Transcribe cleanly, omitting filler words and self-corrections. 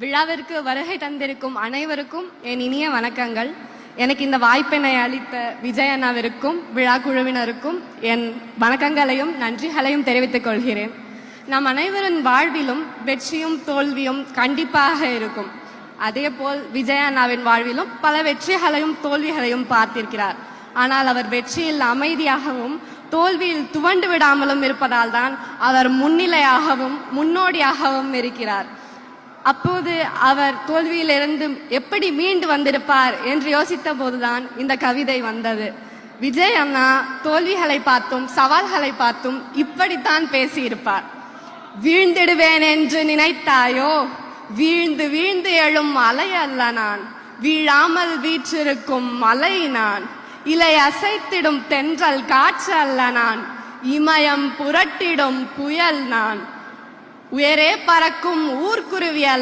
விழாவிற்கு வருகை தந்திருக்கும் அனைவருக்கும் என் இனிய வணக்கங்கள். எனக்கு இந்த வாய்ப்பினை அளித்த விஜய் அண்ணாவிற்கும் விழா குழுவினருக்கும் என் வணக்கங்களையும் நன்றிகளையும் தெரிவித்துக் கொள்கிறேன். நம் அனைவரின் வாழ்விலும் வெற்றியும் தோல்வியும் கண்டிப்பாக இருக்கும். அதேபோல் விஜய் அண்ணாவின் வாழ்விலும் பல வெற்றிகளையும் தோல்விகளையும் பார்த்திருக்கிறார். ஆனால் அவர் வெற்றியில் அமைதியாகவும் தோல்வியில் துவண்டு விடாமலும் இருப்பதால் தான் அவர் முன்னிலையாகவும் முன்னோடியாகவும் இருக்கிறார். அப்போது அவர் தோல்வியிலிருந்து எப்படி மீண்டு வந்திருப்பார் என்று யோசித்த போதுதான் இந்த கவிதை வந்தது. விஜய் அண்ணா தோல்விகளை பார்த்தும் சவால்களை பார்த்தும் இப்படித்தான் பேசியிருப்பார். வீழ்ந்திடுவேன் என்று நினைத்தாயோ, வீழ்ந்து வீழ்ந்து எழும் அலை அல்ல நான், வீழாமல் வீற்றிருக்கும் மலை நான், இலை அசைத்திடும் தென்றல் காற்று அல்ல நான், இமயம் புரட்டிடும் புயல் நான், உயரே பறக்கும் ஊர்க்குருவி அல்ல